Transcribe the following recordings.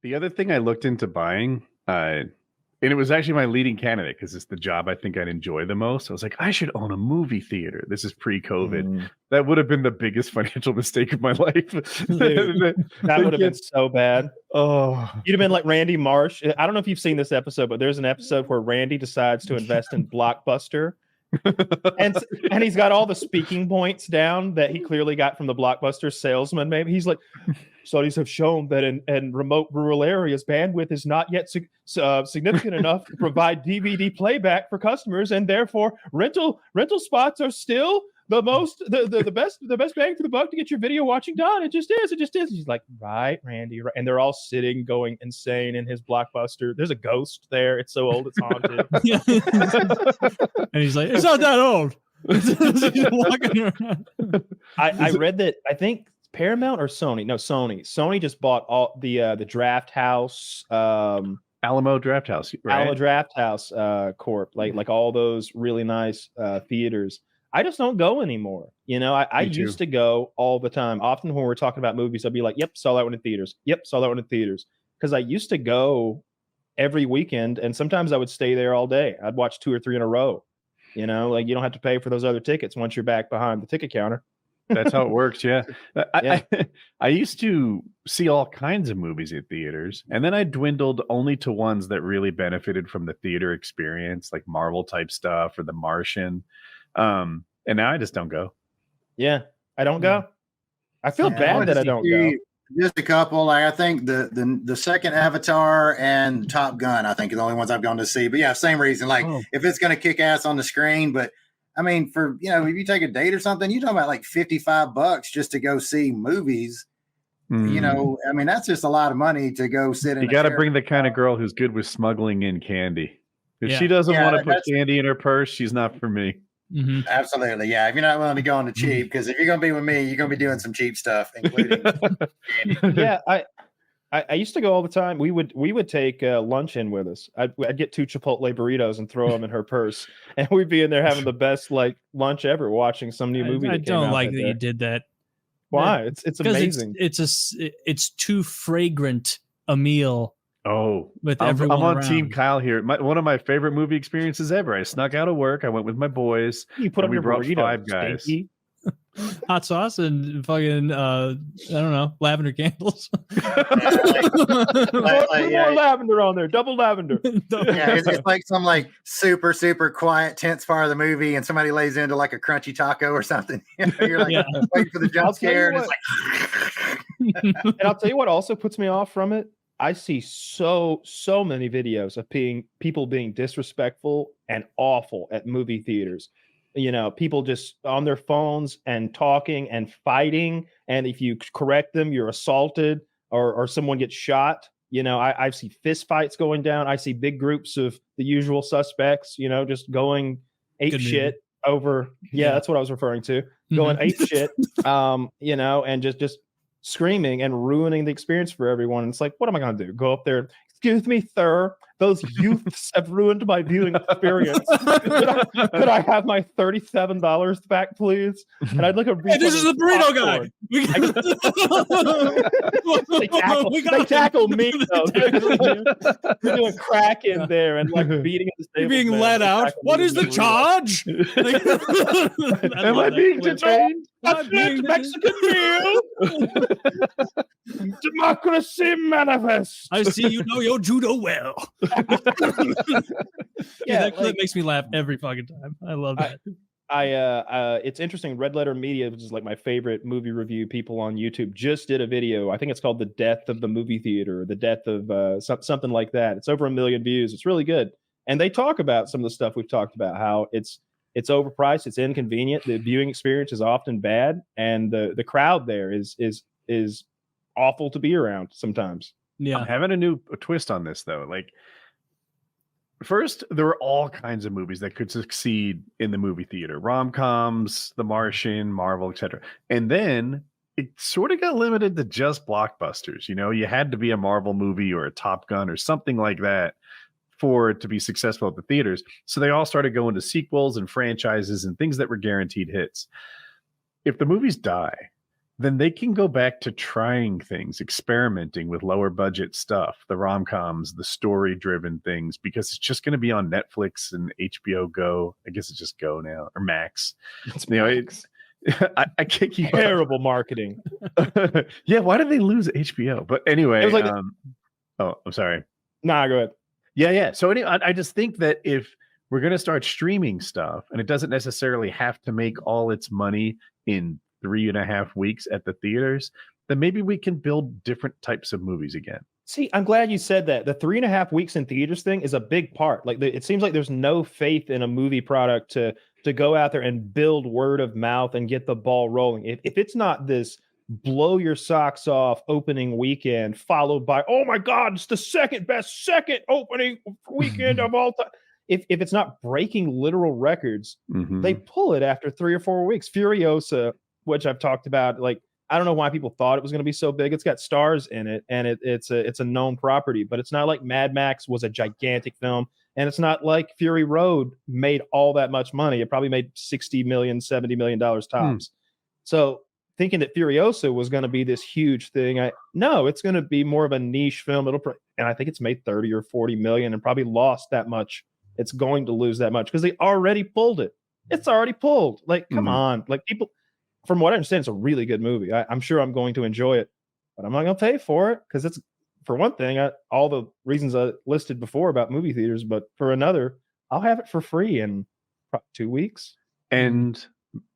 The other thing I looked into buying, and it was actually my leading candidate because it's the job I think I'd enjoy the most. I was like, I should own a movie theater. This is pre-COVID. That would have been the biggest financial mistake of my life. Dude, that would have been so bad. Oh, You'd have been like Randy Marsh. I don't know if you've seen this episode, but there's an episode where Randy decides to invest in Blockbuster. and he's got all the speaking points down that he clearly got from the Blockbuster salesman. Maybe he's like, studies have shown that in remote rural areas, bandwidth is not yet significant enough to provide DVD playback for customers, and therefore rental spots are still the best bang for the buck to get your video watching done. It just is. He's like, right, Randy, right. And they're all sitting, going insane in his Blockbuster. There's a ghost there. It's so old, it's haunted. And he's like, it's not that old. I read that. I think Paramount or Sony. No, Sony. Sony just bought all the Draft House, Alamo Draft House, right? Alamo Draft House Corp. Like all those really nice theaters. I just don't go anymore. You know, I used to go all the time. Often when we're talking about movies, I'll be like, yep, saw that one in theaters. Yep, saw that one in theaters. Because I used to go every weekend, and sometimes I would stay there all day. I'd watch 2 or 3 in a row. You know, like you don't have to pay for those other tickets once you're back behind the ticket counter. That's how it works. Yeah. I used to see all kinds of movies at theaters, and then I dwindled only to ones that really benefited from the theater experience, like Marvel type stuff or The Martian. And now I just don't go. Yeah, I don't go. I feel bad that I don't go. Just a couple. Like I think the second Avatar and Top Gun, I think, are the only ones I've gone to see. But yeah, same reason. Like if it's going to kick ass on the screen, but I mean, for if you take a date or something, you're talking about like $55 just to go see movies. You know, I mean, that's just a lot of money to go sit in. You got to bring the kind of girl who's good with smuggling in candy. If she doesn't want to put candy in her purse, she's not for me. Absolutely, yeah. If you're not willing to go on the cheap, because if you're going to be with me, you're going to be doing some cheap stuff, including. Yeah, I used to go all the time. We would take lunch in with us. I'd get 2 Chipotle burritos and throw them in her purse, and we'd be in there having the best lunch ever, watching some new movie. I don't like that you did that. Why? It's amazing. It's too fragrant a meal. Oh, with I'm on around. Team Kyle here. One of my favorite movie experiences ever. I snuck out of work. I went with my boys. You put up we your brought burrito, 5 guys. Stinky. Hot sauce and fucking I don't know, lavender candles. More lavender on there, double lavender. It's like some like super quiet tense part of the movie, and somebody lays into like a crunchy taco or something. You're like waiting for the jump scare, and it's like. And I'll tell you what also puts me off from it. I see so many videos of people being disrespectful and awful at movie theaters. You know, people just on their phones and talking and fighting. And if you correct them, you're assaulted or someone gets shot. You know, I see fist fights going down. I see big groups of the usual suspects, you know, just going ape shit over. Yeah, that's what I was referring to. Going ape shit, you know, and just screaming and ruining the experience for everyone. And it's like, what am I going to do? Go up there? Excuse me, sir. Those youths have ruined my viewing experience. Could I have my $37 back, please? And I'd like a hey, this is the burrito guy. They tackle me though. They're doing crack in there and like beating at the table. You're being let out. What is the charge? Am I being detained? That's it, Mexican meal. Democracy manifest. I see you know your judo well. That clip makes me laugh every fucking time. I love that. It's interesting. Red Letter Media, which is like my favorite movie review people on YouTube, just did a video. I think it's called "The Death of the Movie Theater," or "The Death of something like that." It's over 1 million views. It's really good, and they talk about some of the stuff we've talked about. How it's overpriced, it's inconvenient, the viewing experience is often bad, and the crowd there is awful to be around sometimes. Yeah, I'm having a twist on this though. Like, first, there were all kinds of movies that could succeed in the movie theater: rom-coms, The Martian, Marvel, etc. And then it sort of got limited to just blockbusters. You know, you had to be a Marvel movie or a Top Gun or something like that for it to be successful at the theaters. So they all started going to sequels and franchises and things that were guaranteed hits. If the movies die, then they can go back to trying things, experimenting with lower budget stuff, the rom-coms, the story-driven things, because it's just going to be on Netflix and HBO Go. I guess it's just Go now, or Max. It's You know, Max. I can't keep Terrible marketing. Yeah, why did they lose HBO? But anyway, It was like oh, I'm sorry. Nah, go ahead. Yeah. So anyway, I just think that if we're going to start streaming stuff, and it doesn't necessarily have to make all its money in 3.5 weeks at the theaters, then maybe we can build different types of movies again. See, I'm glad you said that. The 3.5 weeks in theaters thing is a big part. Like, it seems like there's no faith in a movie product to go out there and build word of mouth and get the ball rolling. If it's not this blow your socks off opening weekend followed by, oh my God, it's the second opening weekend of all time. If it's not breaking literal records, they pull it after 3 or 4 weeks. Furiosa, which I've talked about, like, I don't know why people thought it was going to be so big. It's got stars in it, and it's a known property, but it's not like Mad Max was a gigantic film, and it's not like Fury Road made all that much money. It probably made $60 million, $70 million tops. So thinking that Furiosa was going to be this huge thing, no, it's going to be more of a niche film. And I think it's made 30 or 40 million and probably lost that much. It's going to lose that much because they already pulled it. It's already pulled. Like, come on. Like, people, from what I understand, it's a really good movie. I'm sure I'm going to enjoy it, but I'm not going to pay for it because it's, for one thing, all the reasons I listed before about movie theaters, but for another, I'll have it for free in 2 weeks. And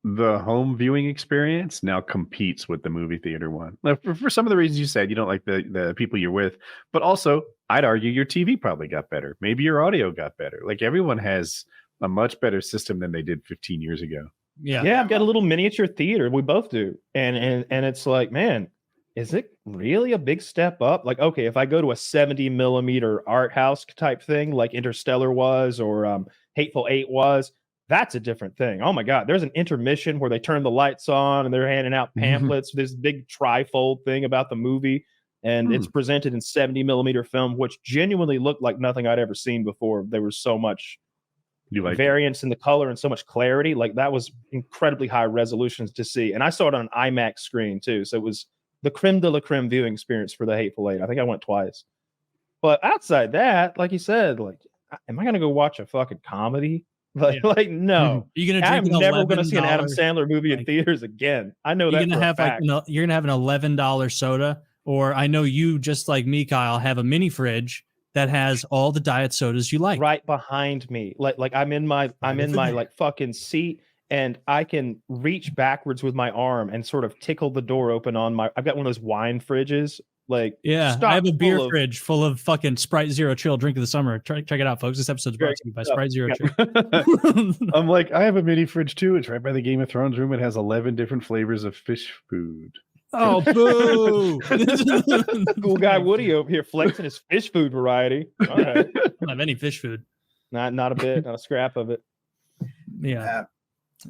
the home viewing experience now competes with the movie theater one. Now, for some of the reasons you said, you don't like the people you're with, but also I'd argue your TV probably got better. Maybe your audio got better. Like, everyone has a much better system than they did 15 years ago. Yeah, I've got a little miniature theater. We both do. And it's like, man, is it really a big step up? Like, okay, if I go to a 70 millimeter art house type thing like Interstellar was, or Hateful Eight was, that's a different thing. Oh my God, there's an intermission where they turn the lights on and they're handing out pamphlets. This big trifold thing about the movie, and it's presented in 70 millimeter film, which genuinely looked like nothing I'd ever seen before. There was so much variance in the color and so much clarity. Like, that was incredibly high resolutions to see. And I saw it on an IMAX screen too. So it was the creme de la creme viewing experience for the Hateful Eight. I think I went twice. But outside that, like you said, like, am I going to go watch a fucking comedy? Like, no. I'm never going to see an Adam Sandler movie in theaters again. I know that. You're going to have an $11 soda, or I know you, just like me, Kyle, have a mini fridge that has all the diet sodas you like right behind me. Like I'm in my like fucking seat, and I can reach backwards with my arm and sort of tickle the door open on I've got one of those wine fridges. Like, yeah, I have a beer fridge full of fucking Sprite Zero Chill, drink of the summer. Check it out, folks. This episode's brought to you by Sprite Zero Chill. I'm like, I have a mini fridge too. It's right by the Game of Thrones room. It has 11 different flavors of fish food. Oh, boo! Cool guy Woody over here flexing his fish food variety. All right. I don't have any fish food. Not a bit, not a scrap of it. Yeah.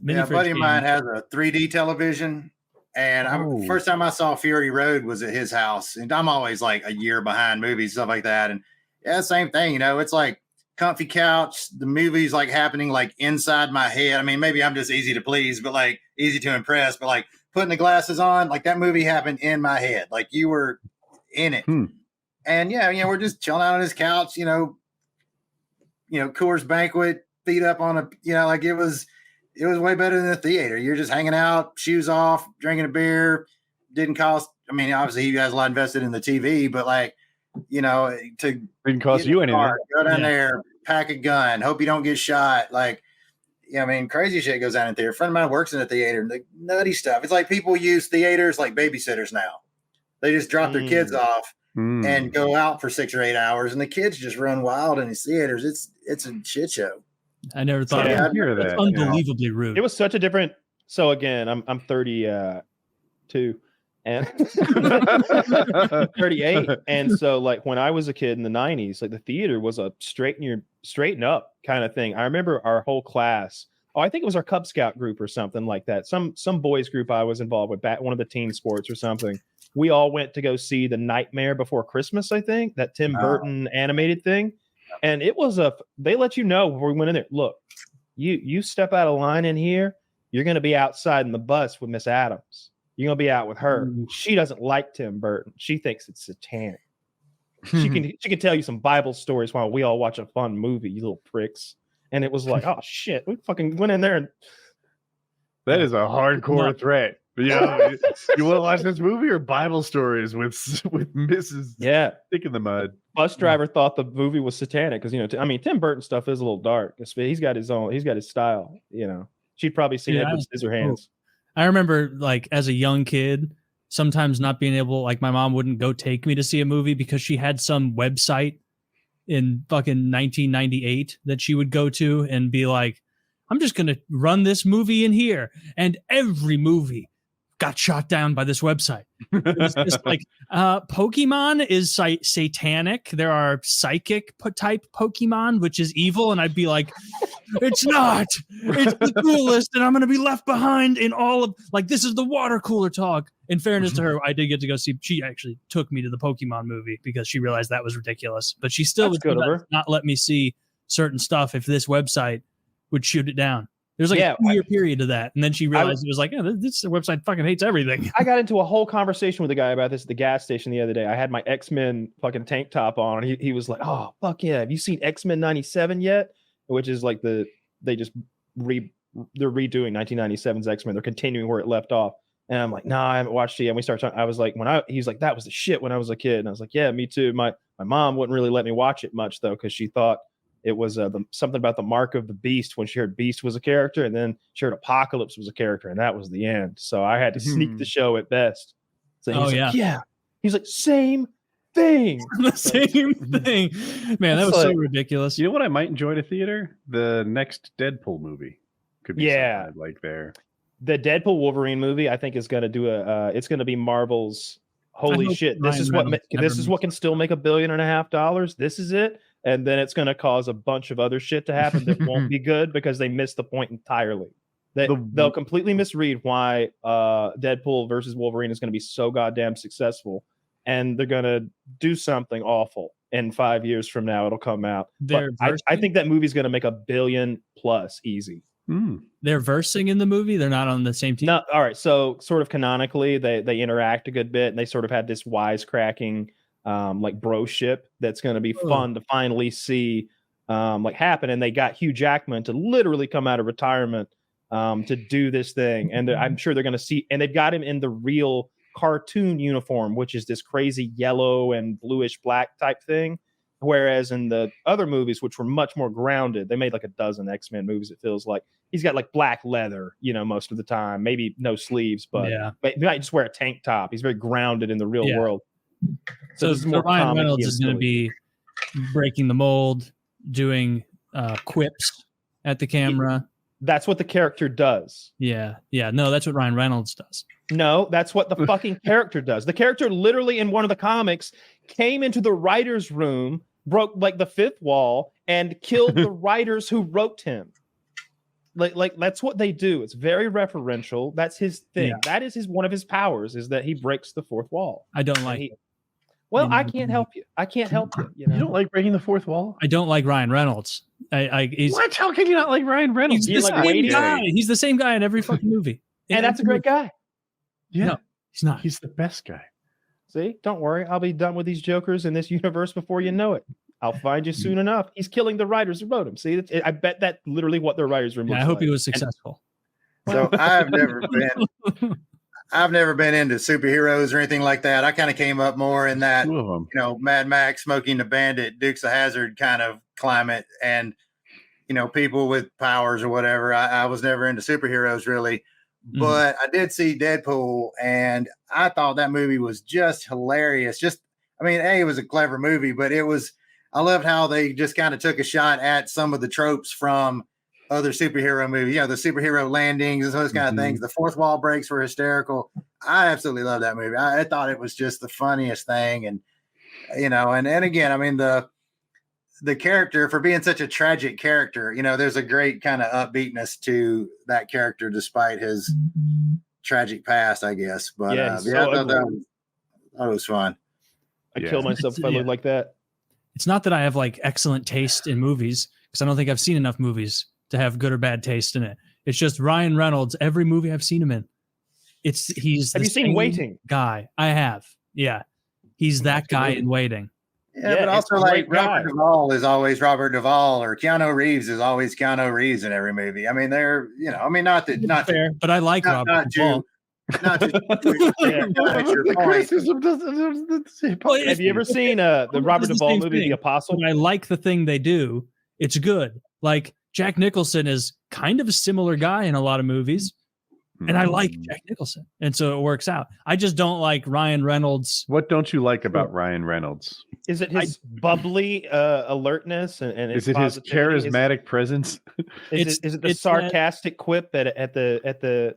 A buddy of mine has a 3D television, and first time I saw Fury Road was at his house, and I'm always like a year behind movies, stuff like that. And yeah, same thing, you know, it's like comfy couch. The movie's like happening like inside my head. I mean, maybe I'm just easy to please, but like easy to impress, but like putting the glasses on, like that movie happened in my head. Like you were in it. And yeah, you know, we're just chilling out on his couch, you know, Coors Banquet, feet up on a, you know, like it was way better than the theater. You're just hanging out, shoes off, drinking a beer. Didn't cost, I mean, obviously you guys a lot invested in the TV, but like, you know, didn't cost you anything. Go down there, pack a gun, hope you don't get shot. Like, yeah, I mean, crazy shit goes on in there. A friend of mine works in a theater, and the nutty stuff. It's like people use theaters like babysitters now. They just drop their kids off and go out for 6 or 8 hours, and the kids just run wild in these theaters. It's a shit show. I never thought I'd hear that. It's unbelievably rude. It was such a different. So again, I'm 32 and 38, and so like when I was a kid in the 90s, like the theater was a straighten up kind of thing. I remember our whole class. Oh, I think it was our Cub Scout group or something like that. Some boys group I was involved with, one of the team sports or something. We all went to go see The Nightmare Before Christmas, I think, that Tim Burton animated thing. And it was they let you know before we went in there, look, you step out of line in here, you're going to be outside in the bus with Miss Adams. You're gonna be out with her. She doesn't like Tim Burton. She thinks it's satanic. She can tell you some Bible stories while we all watch a fun movie, you little pricks. And it was like, oh shit, we fucking went in there and that is a hardcore threat. Yeah, you want to watch this movie or Bible stories with Mrs. Stick in the Mud? Bus driver thought the movie was satanic because Tim Burton stuff is a little dark. He's got his style. She'd probably seen Edward Scissorhands. I remember like as a young kid, sometimes not being able, like my mom wouldn't go take me to see a movie because she had some website in fucking 1998 that she would go to and be like, I'm just going to run this movie in here. And every movie got shot down by this website. It was just like, Pokemon is satanic. There are psychic type Pokemon, which is evil. And I'd be like, it's not. It's the coolest. And I'm going to be left behind in all of, like, this is the water cooler talk. In fairness to her, I did get to go see, she actually took me to the Pokemon movie because she realized that was ridiculous. But she still would not let me see certain stuff if this website would shoot it down. There's like a 2-year period of that. And then she realized it was like, this website fucking hates everything. I got into a whole conversation with a guy about this at the gas station the other day. I had my X-Men fucking tank top on. And he was like, oh, fuck yeah. Have you seen X-Men 97 yet? Which is like they're redoing 1997's X-Men. They're continuing where it left off. And I'm like, no, I haven't watched it yet. And we started talking. I was like, he's like, that was the shit when I was a kid. And I was like, yeah, me too. My mom wouldn't really let me watch it much though, because she thought it was something about the mark of the beast when she heard Beast was a character, and then she heard Apocalypse was a character, and that was the end. So I had to sneak the show at best. So he's like, yeah. He's like, same thing. The same thing. Man, that was so ridiculous. You know what I might enjoy at a theater? The next Deadpool movie. Could be something I'd like there. The Deadpool Wolverine movie, I think, is going to do it's going to be Marvel's holy shit. This is what can still make $1.5 billion. This is it. And then it's going to cause a bunch of other shit to happen that won't be good because they missed the point entirely. They'll completely misread why Deadpool versus Wolverine is going to be so goddamn successful. And they're going to do something awful. In 5 years from now, it'll come out. I think that movie's going to make $1 billion plus easy. They're versing in the movie. They're not on the same team. No, all right. So sort of canonically, they interact a good bit, and they sort of had this wisecracking like broship that's going to be fun to finally see like happen. And they got Hugh Jackman to literally come out of retirement to do this thing. And I'm sure they're going to see, and they've got him in the real cartoon uniform, which is this crazy yellow and bluish black type thing. Whereas in the other movies, which were much more grounded, they made like a dozen X-Men movies. It feels like he's got like black leather, most of the time, maybe no sleeves, but he might just wear a tank top. He's very grounded in the real world. So Ryan Reynolds is going to be breaking the mold, doing quips at the camera. That's what the character does. Yeah. No, that's what Ryan Reynolds does. No, that's what the fucking character does. The character literally in one of the comics came into the writer's room, broke like the fifth wall, and killed the writers who wrote him. Like that's what they do. It's very referential. That's his thing. That is one of his powers, is that he breaks the fourth wall. I don't like it. Well, I can't help you. You don't like breaking the fourth wall? I don't like Ryan Reynolds. What? How can you not like Ryan Reynolds? He's the same guy. He's the same guy in every fucking movie. And that's a great guy. Yeah. No, he's not. He's the best guy. See? Don't worry. I'll be done with these jokers in this universe before you know it. I'll find you soon enough. He's killing the writers who wrote him. See? I bet that's literally what their writers room looks I hope like. he was successful. So I've never been into superheroes or anything like that. I kind of came up more in that, Mad Max, Smoking the Bandit, Dukes of Hazzard kind of climate, and people with powers or whatever. I was never into superheroes really, but I did see Deadpool, and I thought that movie was just hilarious. It was a clever movie, but I loved how they just kind of took a shot at some of the tropes from other superhero movies, the superhero landings and those kind of things. The fourth wall breaks were hysterical. I absolutely love that movie. I thought it was just the funniest thing. And, and again, the character, for being such a tragic character, there's a great kind of upbeatness to that character despite his tragic past, I guess. But I thought that was fun. I kill myself if I look like that. It's not that I have like excellent taste in movies, because I don't think I've seen enough movies to have good or bad taste in it. It's just Ryan Reynolds, every movie I've seen him in, He's Have the you seen same Waiting? guy? I have. Yeah, he's that guy in Waiting. Yeah, Yeah, but it's also a like great guy. Robert Duvall is always Robert Duvall, or Keanu Reeves is always Keanu Reeves in every movie. I mean, they're not Fair, but I like Robert Duvall. not to your The point. criticism doesn't. Well, Have you ever seen the It's Robert the Duvall same movie, thing. The Apostle? But I like the thing they do. It's good. Like Jack Nicholson is kind of a similar guy in a lot of movies, and I like Jack Nicholson, and so it works out. I just don't like Ryan Reynolds. What don't you like about Ryan Reynolds? Is it his bubbly alertness and Is it his positivity? charismatic presence? Is it the it's sarcastic quip at the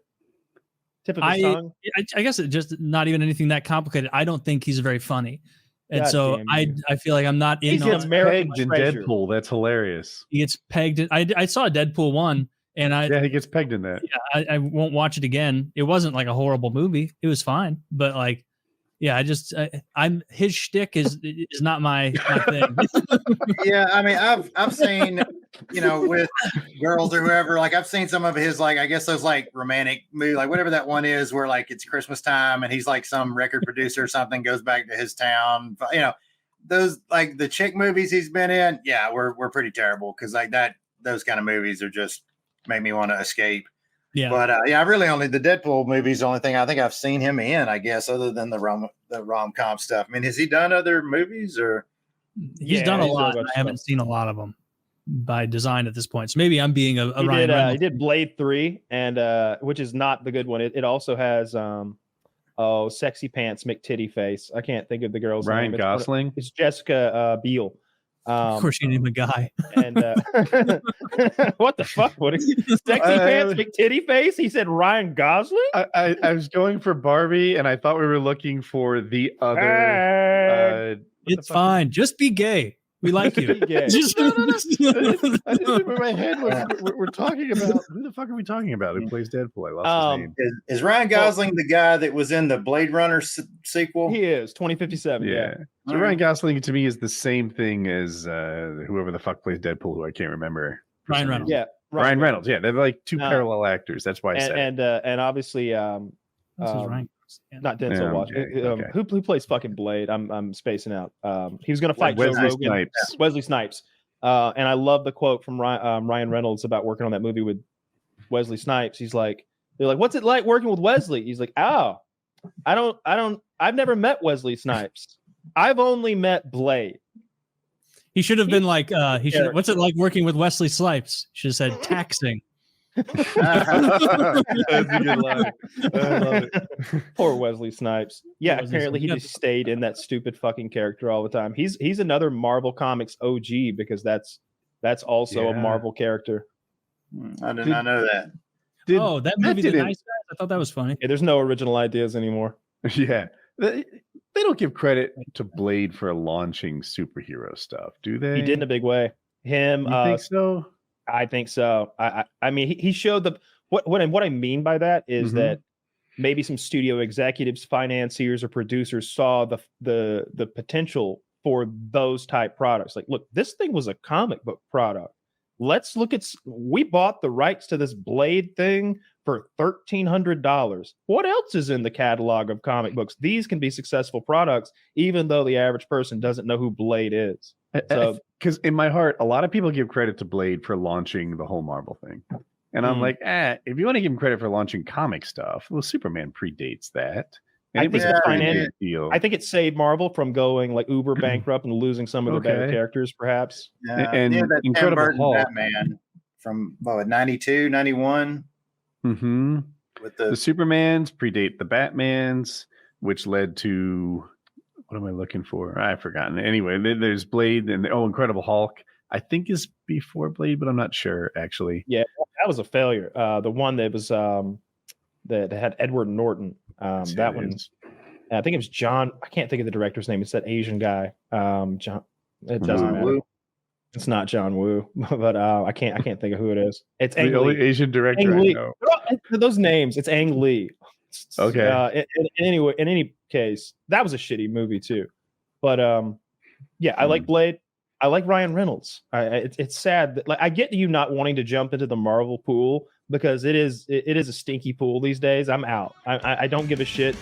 tip of his tongue? I guess it just not even anything that complicated. I don't think he's very funny, and God so damn I you. feel like I'm not in He's on an it. American Pegged in treasure. Deadpool. That's hilarious. He gets pegged. I saw Deadpool 1, and Yeah, he gets pegged in that. I won't watch it again. It wasn't like a horrible movie. It was fine, but like, yeah, I'm his shtick is not my thing. Yeah, I mean, I've seen, with girls or whoever, like I've seen some of his, like, I guess those like romantic movie, like whatever that one is, where like it's Christmas time and he's like some record producer or something, goes back to his town. Those like the chick movies he's been in, yeah, we're pretty terrible because like those kind of movies are just make me want to escape. Yeah, But I really only the Deadpool movies the only thing I think I've seen him in, I guess, other than the rom-com stuff. I mean, has he done other movies or? he's done a he's done a lot. bunch I of haven't seen a lot of them by design at this point. So maybe I'm being a He Ryan did, Reynolds. he did Blade 3, and which is not the good one. It also has Sexy Pants McTitty Face. I can't think of the girl's Ryan name. Gosling. It's Jessica Biel. Of course, you name a guy. And what the fuck? What is Sexy Pants McTitty Face? He said Ryan Gosling. I was going for Barbie, and I thought we were looking for the other. It's fine. Just be gay. We like you. Be gay. I didn't remember my head. We're talking about who the fuck are we talking about? Who plays Deadpool? I lost his name. Is Ryan Gosling the guy that was in the Blade Runner sequel? He is 2057. Yeah. So Ryan Gosling to me is the same thing as whoever the fuck plays Deadpool, who I can't remember. Ryan Reynolds. Yeah. Ryan Reynolds. Yeah, they're like two parallel actors. That's why I said. And obviously, This is Ryan. Yeah. not Denzel Washington. okay. Who plays fucking Blade? I'm spacing out. He was going to fight Joe Wesley Rogan. Snipes. Wesley Snipes. And I love the quote from Ryan Reynolds about working on that movie with Wesley Snipes. He's like, they're like, "What's it like working with Wesley?" He's like, "Oh, I've never met Wesley Snipes. I've only met Blade." He should have been like, what's it like working with Wesley Snipes? Should have said taxing. That's a good line. I love it. Poor Wesley Snipes. Yeah, Wesley apparently he Snipes. just stayed in that stupid fucking character all the time. He's another Marvel Comics OG because that's also a Yeah. Marvel character. I did not know that. That movie, The didn't- Nice Guys. I thought that was funny. Yeah, there's no original ideas anymore. Yeah. They don't give credit to Blade for launching superhero stuff, do they? He did in a big way. Him, You think so? I think so. I mean, he showed what I mean by that is Mhm. that maybe some studio executives, financiers, or producers saw the potential for those type products. Like, look, this thing was a comic book product. Let's look at. We bought the rights to this Blade thing for $1,300. What else is in the catalog of comic books? These can be successful products, even though the average person doesn't know who Blade is. So, Because in my heart, a lot of people give credit to Blade for launching the whole Marvel thing. And I'm like, if you want to give him credit for launching comic stuff, well, Superman predates that. And I it was think a the pretty finan- big deal. I think it saved Marvel from going like uber bankrupt and losing some of their better Okay. characters, perhaps. And that Tim Incredible Burton Hulk. Batman from 92, 91 Mm-hmm. with The the Supermans predate the Batmans, which led to what am I looking for? I've forgotten. Anyway, there's Blade and Incredible Hulk. I think is before Blade, but I'm not sure actually. Yeah, that was a failure. The one that was that had Edward Norton. Let's see That what it one, is. I think it was John. I can't think of the director's name. It's that Asian guy. John. It doesn't John matter. Woo. It's not John Woo, but I can't think of who it is. It's Ang The only Lee. Asian director Ang I Lee. know. Those names. It's Ang Lee. Okay. In any case, that was a shitty movie too. But yeah, I Hmm. like Blade. I like Ryan Reynolds. It's sad that, like, I get you not wanting to jump into the Marvel pool, because it is a stinky pool these days. I'm out. I don't give a shit